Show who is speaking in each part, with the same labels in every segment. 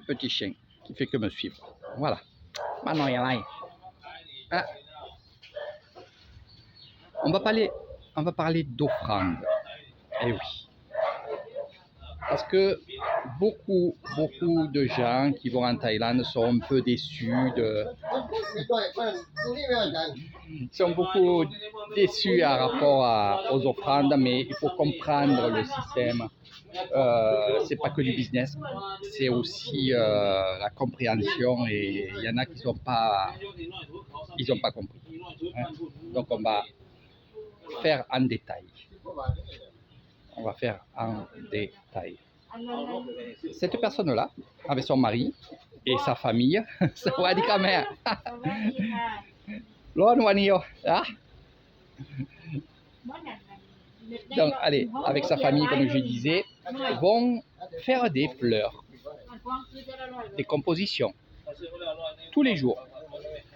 Speaker 1: petit chien qui fait que me suivre. Voilà. Maintenant, il y en a. Ah. On va parler d'offrande. Eh oui. Parce que beaucoup de gens qui vont en Thaïlande sont un peu déçus sont beaucoup déçus par rapport aux offrandes, mais il faut comprendre le système. C'est pas que du business, c'est aussi la compréhension, et il y en a qui n'ont pas compris. Hein. Donc on va faire en détail. On va faire en détail. Cette personne-là, avec son mari et sa famille, donc, allez, avec sa famille, comme je disais, vont faire des fleurs, des compositions, tous les jours.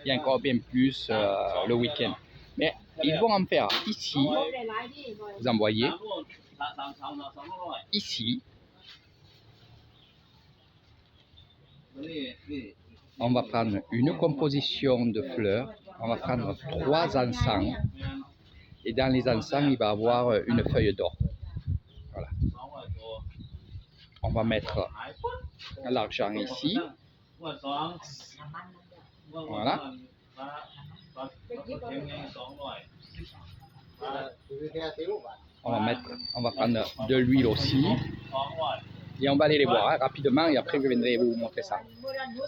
Speaker 1: Il y a encore bien plus le week-end. Mais ils vont en faire ici, vous en voyez, ici. On va prendre une composition de fleurs, on va prendre 3 encens, et dans les encens, il va y avoir une feuille d'or. Voilà. On va mettre l'argent ici. Voilà. On va prendre de l'huile aussi. Et on va aller les voir rapidement, et après je viendrai vous montrer ça.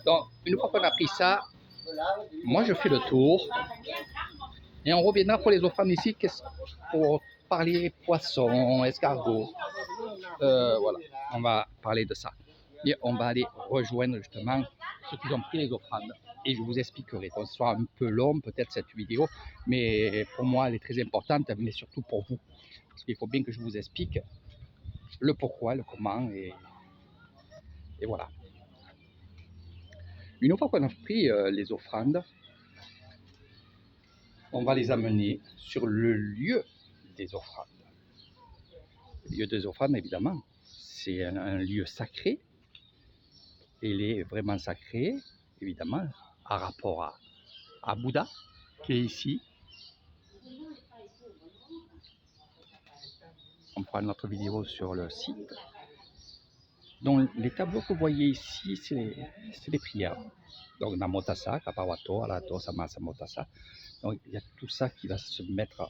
Speaker 1: Donc, une fois qu'on a pris ça, moi je fais le tour. Et on reviendra pour les offrandes ici pour parler poissons, escargots. Voilà, on va parler de ça. Et on va aller rejoindre justement ceux qui ont pris les offrandes. Et je vous expliquerai. Donc, ce sera un peu long peut-être cette vidéo, mais pour moi elle est très importante, mais surtout pour vous. Parce qu'il faut bien que je vous explique le pourquoi, le comment, et voilà. Une fois qu'on a pris les offrandes, on va les amener sur le lieu des offrandes. Le lieu des offrandes, évidemment, c'est un lieu sacré. Il est vraiment sacré, évidemment, à rapport à Bouddha, qui est ici. On prend notre vidéo sur le site. Donc, les tableaux que vous voyez ici, c'est les prières. Donc, Namo Tassa, Kapawato, Arahato, Sama Sambuddhassa. Donc, il y a tout ça qui va se mettre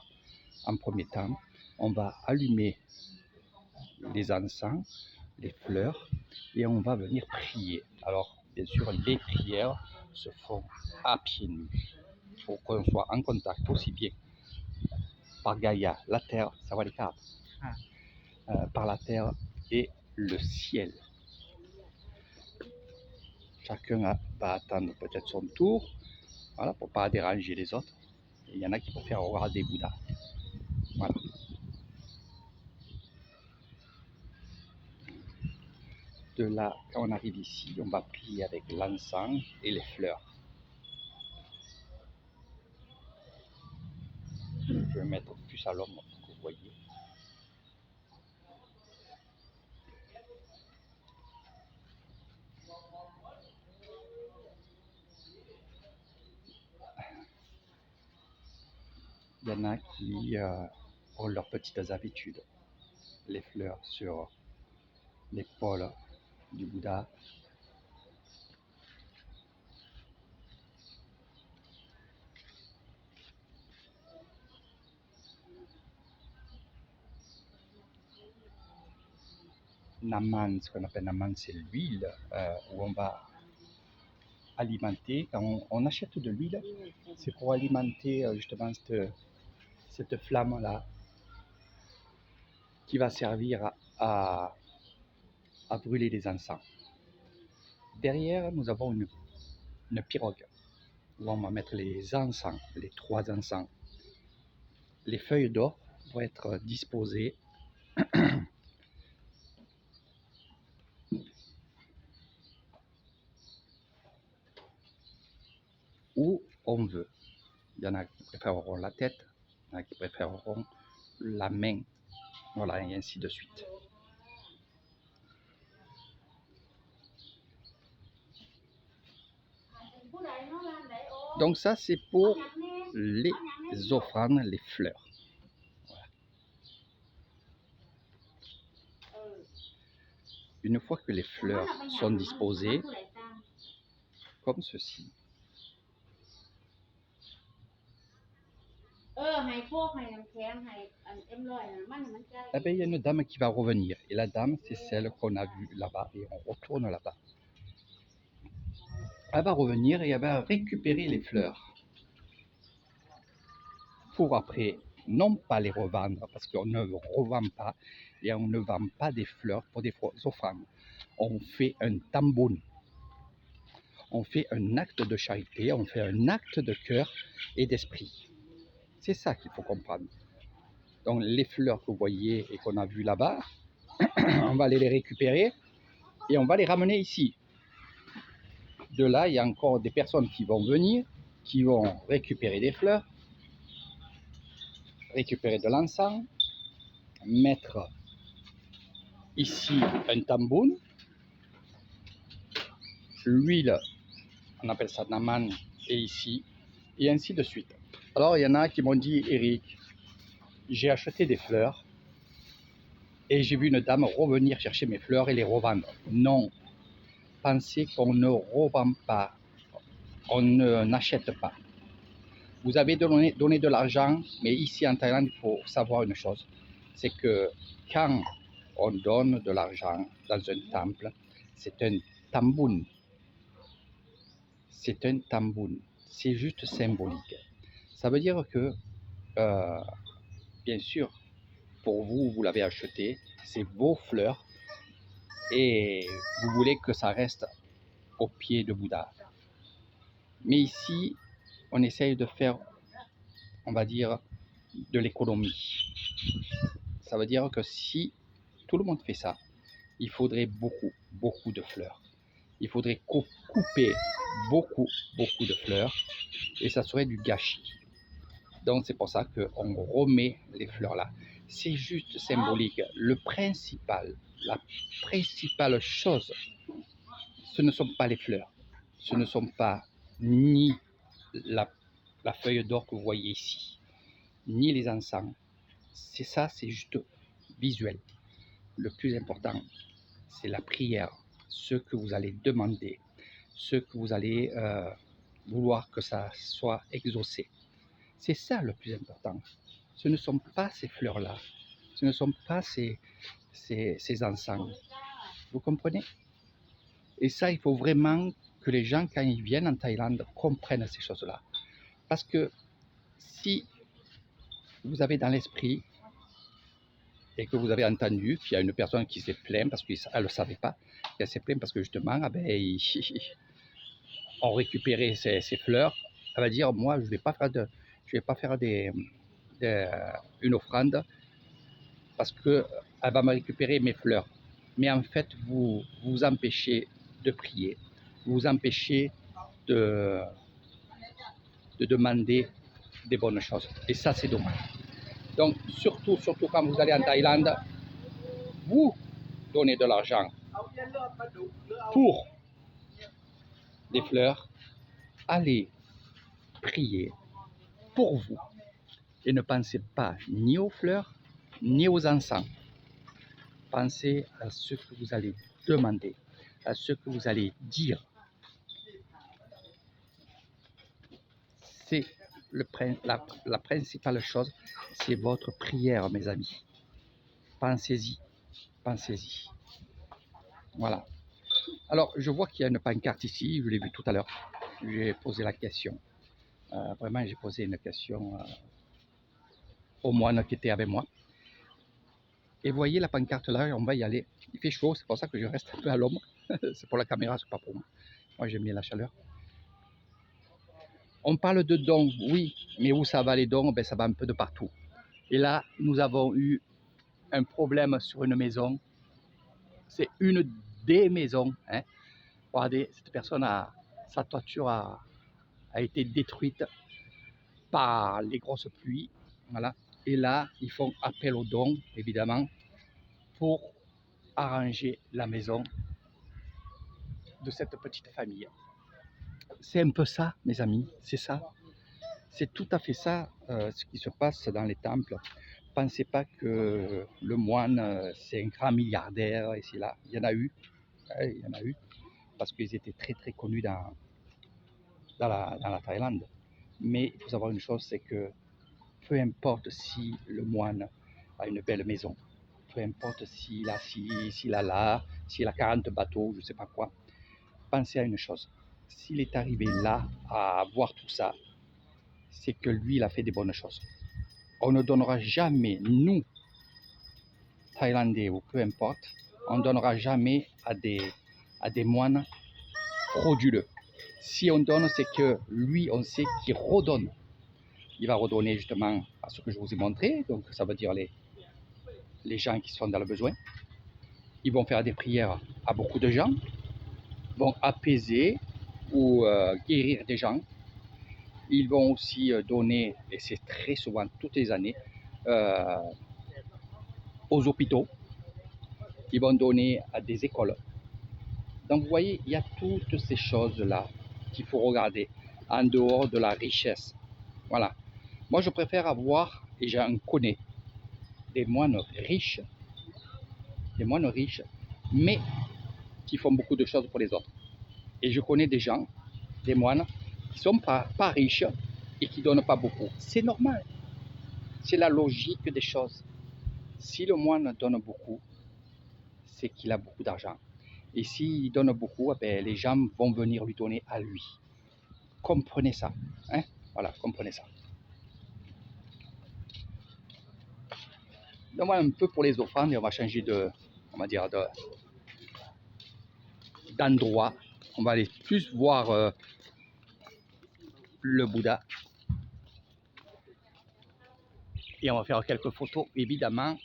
Speaker 1: en premier temps. On va allumer les encens, les fleurs, et on va venir prier. Alors, bien sûr, les prières se font à pieds nus, pour qu'on soit en contact aussi bien par Gaïa, la terre, Sawadikap, par la terre et le ciel. Chacun va attendre peut-être son tour, voilà, pour ne pas déranger les autres. Il y en a qui préfèrent regarder Bouddha. Voilà. De là, quand on arrive ici, on va prier avec l'encens et les fleurs. Je vais mettre plus à l'ombre pour que vous voyez. Il y en a qui ont leurs petites habitudes. Les fleurs sur l'épaule du Bouddha. Naman, ce qu'on appelle Naman, c'est l'huile où on va alimenter. Quand on achète de l'huile, c'est pour alimenter justement cette flamme-là qui va servir à brûler les encens. Derrière, nous avons une pirogue où on va mettre les encens, les 3 encens. Les feuilles d'or vont être disposées où on veut. Il y en a qui préféreront la tête, il y en a qui préféreront la main, voilà, et ainsi de suite. Donc ça, c'est pour les offrandes, les fleurs. Voilà. Une fois que les fleurs sont disposées, comme ceci, eh bien, il y a une dame qui va revenir. Et la dame, c'est celle qu'on a vue là-bas. Et on retourne là-bas. Elle va revenir et elle va récupérer les fleurs. Pour après, non pas les revendre, parce qu'on ne revend pas et on ne vend pas des fleurs pour des offrandes. On fait un tamboun. On fait un acte de charité, on fait un acte de cœur et d'esprit. C'est ça qu'il faut comprendre. Donc les fleurs que vous voyez et qu'on a vues là-bas, on va aller les récupérer et on va les ramener ici. De là, il y a encore des personnes qui vont venir, qui vont récupérer des fleurs, récupérer de l'encens, mettre ici un tamboun, l'huile, on appelle ça naman, et ici, et ainsi de suite. Alors il y en a qui m'ont dit, Eric, j'ai acheté des fleurs et j'ai vu une dame revenir chercher mes fleurs et les revendre. Non, pensez qu'on ne revend pas, on n'achète pas. Vous avez donné de l'argent, mais ici en Thaïlande, il faut savoir une chose, c'est que quand on donne de l'argent dans un temple, c'est un tamboun. C'est un tamboun. C'est juste symbolique. Ça veut dire que, bien sûr, pour vous, vous l'avez acheté, c'est vos fleurs, et vous voulez que ça reste au pied de Bouddha. Mais ici, on essaye de faire, on va dire, de l'économie. Ça veut dire que si tout le monde fait ça, il faudrait beaucoup de fleurs. Il faudrait couper beaucoup de fleurs et ça serait du gâchis. Donc c'est pour ça qu'on remet les fleurs là. C'est juste symbolique. Le principal, la principale chose, ce ne sont pas les fleurs. Ce ne sont pas ni la feuille d'or que vous voyez ici, ni les encens. C'est ça, c'est juste visuel. Le plus important, c'est la prière, ce que vous allez demander, ce que vous allez vouloir que ça soit exaucé. C'est ça le plus important. Ce ne sont pas ces fleurs-là, ce ne sont pas ces encens. Vous comprenez? Et ça, il faut vraiment que les gens, quand ils viennent en Thaïlande, comprennent ces choses-là. Parce que si vous avez dans l'esprit et que vous avez entendu qu'il y a une personne qui s'est plainte parce qu'elle ne le savait pas, qu'elle s'est plainte parce que justement, on récupérait ces fleurs, elle va dire, moi, je ne vais pas faire une offrande parce qu'elle va me récupérer mes fleurs. Mais en fait, vous vous empêchez de prier, vous vous empêchez de demander des bonnes choses. Et ça, c'est dommage. Donc, surtout quand vous allez en Thaïlande, vous donnez de l'argent pour des fleurs, allez prier pour vous. Et ne pensez pas ni aux fleurs, ni aux encens. Pensez à ce que vous allez demander, à ce que vous allez dire. C'est la principale chose, c'est votre prière, mes amis. Pensez-y, pensez-y. Voilà. Alors, je vois qu'il y a une pancarte ici, je l'ai vu tout à l'heure. J'ai posé la question. Vraiment, j'ai posé une question au moine qui était avec moi. Et voyez la pancarte là, on va y aller. Il fait chaud, c'est pour ça que je reste un peu à l'ombre. C'est pour la caméra, c'est pas pour moi. Moi, j'aime bien la chaleur. On parle de dons, oui, mais où ça va les dons? Ben, ça va un peu de partout. Et là, nous avons eu un problème sur une maison. C'est une des maisons. Hein. Regardez, cette personne, sa toiture a été détruite par les grosses pluies. Voilà. Et là, ils font appel aux dons, évidemment, pour arranger la maison de cette petite famille. c'est un peu ça, mes amis, c'est ça. C'est tout à fait ça ce qui se passe dans les temples. Pensez pas que le moine, c'est un grand milliardaire, et c'est là. Il y en a eu, il y en a eu, parce qu'ils étaient très très connus dans la Thaïlande. Mais il faut savoir une chose, c'est que peu importe si le moine a une belle maison, peu importe s'il a ci, s'il a là, s'il a 40 bateaux, je ne sais pas quoi, pensez à une chose. S'il est arrivé là à avoir tout ça, c'est que lui, il a fait des bonnes choses. On ne donnera jamais, nous, Thaïlandais ou peu importe, on ne donnera jamais à des moines frauduleux. Si on donne, c'est que lui, on sait qu'il redonne. Il va redonner justement à ce que je vous ai montré, donc ça veut dire les gens qui sont dans le besoin. Ils vont faire des prières à beaucoup de gens, vont apaiser ou guérir des gens. Ils vont aussi donner, et c'est très souvent, toutes les années, aux hôpitaux. Ils vont donner à des écoles. Donc vous voyez, il y a toutes ces choses-là qu'il faut regarder en dehors de la richesse. Voilà. Moi, je préfère avoir, et j'en connais, des moines riches, mais qui font beaucoup de choses pour les autres. Et je connais des gens, des moines, qui ne sont pas riches et qui ne donnent pas beaucoup. C'est normal. C'est la logique des choses. Si le moine donne beaucoup, c'est qu'il a beaucoup d'argent. Et s'il donne beaucoup, ben, les gens vont venir lui donner à lui. Comprenez ça. Hein? Voilà, comprenez ça. Donc voilà un peu pour les offrandes et on va changer d'endroit. On va aller plus voir le Bouddha. Et on va faire quelques photos, évidemment.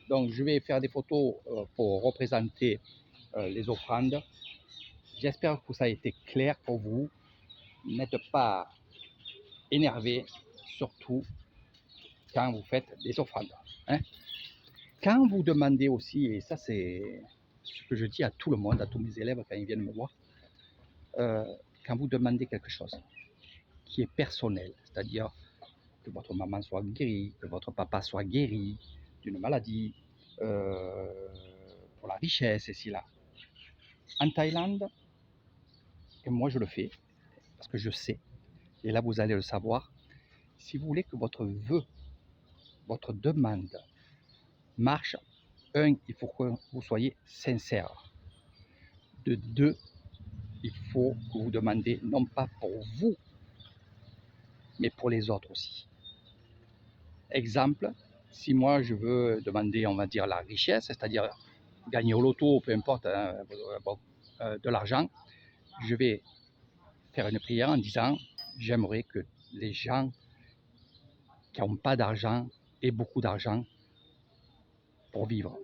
Speaker 1: Donc je vais faire des photos pour représenter les offrandes. J'espère que ça a été clair pour vous. N'êtes pas énervé, surtout quand vous faites des offrandes. Hein? Quand vous demandez aussi, et ça c'est ce que je dis à tout le monde, à tous mes élèves quand ils viennent me voir, quand vous demandez quelque chose qui est personnel, c'est-à-dire que votre maman soit guérie, que votre papa soit guéri d'une maladie, pour la richesse, et là. En Thaïlande, et moi je le fais, parce que je sais, et là vous allez le savoir, si vous voulez que votre vœu, votre demande marche, un, il faut que vous soyez sincère. De deux, il faut que vous demandez non pas pour vous, mais pour les autres aussi. Exemple, si moi je veux demander, on va dire, la richesse, c'est-à-dire gagner au loto, peu importe, hein, de l'argent, je vais faire une prière en disant, j'aimerais que les gens qui n'ont pas d'argent aient beaucoup d'argent pour vivre.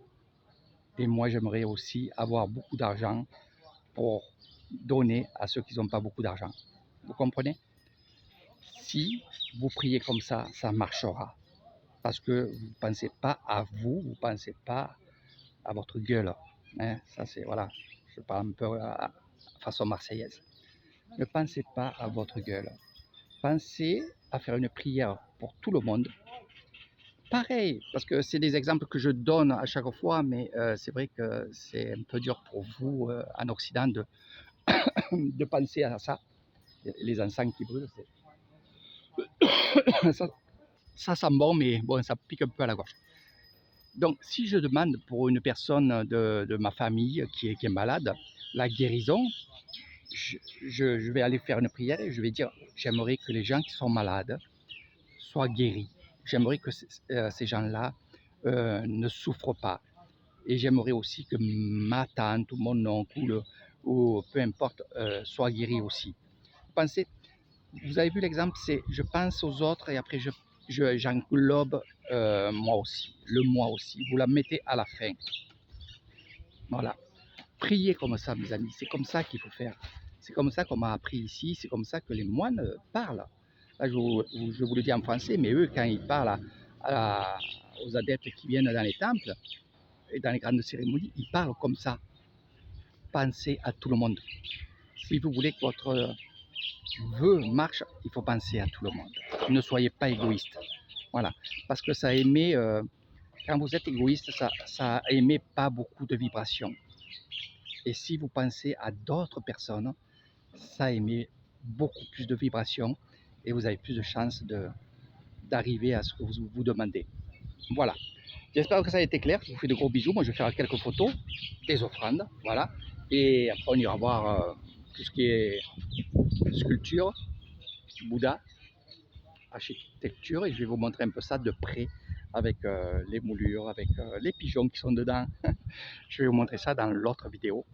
Speaker 1: Et moi, j'aimerais aussi avoir beaucoup d'argent pour donner à ceux qui n'ont pas beaucoup d'argent. Vous comprenez? Si vous priez comme ça, ça marchera. Parce que vous ne pensez pas à vous, vous ne pensez pas à votre gueule. Hein? Ça, c'est, voilà, je parle un peu à façon marseillaise. Ne pensez pas à votre gueule. Pensez à faire une prière pour tout le monde. Pareil, parce que c'est des exemples que je donne à chaque fois, mais c'est vrai que c'est un peu dur pour vous en Occident de penser à ça. Les encens qui brûlent, ça sent bon, mais bon, ça pique un peu à la gorge. Donc, si je demande pour une personne de ma famille qui est malade, la guérison, je vais aller faire une prière et je vais dire, j'aimerais que les gens qui sont malades soient guéris. J'aimerais que ces gens-là ne souffrent pas. Et j'aimerais aussi que ma tante ou mon oncle ou peu importe soit guéri aussi. Pensez, vous avez vu l'exemple, c'est je pense aux autres et après j'englobe moi aussi, le moi aussi. Vous la mettez à la fin. Voilà. Priez comme ça, mes amis. C'est comme ça qu'il faut faire. C'est comme ça qu'on m'a appris ici. C'est comme ça que les moines parlent. Là, je vous le dis en français, mais eux, quand ils parlent aux adeptes qui viennent dans les temples et dans les grandes cérémonies, ils parlent comme ça. Pensez à tout le monde. Si vous voulez que votre veut, marche, il faut penser à tout le monde. Ne soyez pas égoïste. Voilà, parce que ça émet, quand vous êtes égoïste, ça émet pas beaucoup de vibrations. Et si vous pensez à d'autres personnes, ça émet beaucoup plus de vibrations et vous avez plus de chances d'arriver à ce que vous vous demandez. Voilà. J'espère que ça a été clair. Je vous fais de gros bisous. Moi, je vais faire quelques photos des offrandes. Voilà. Et après, on ira voir tout ce qui est sculpture, Bouddha, architecture. Et je vais vous montrer un peu ça de près avec les moulures, avec les pigeons qui sont dedans. Je vais vous montrer ça dans l'autre vidéo.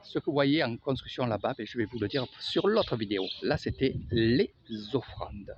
Speaker 1: Ce que vous voyez en construction là-bas, je vais vous le dire sur l'autre vidéo. Là, c'était les offrandes.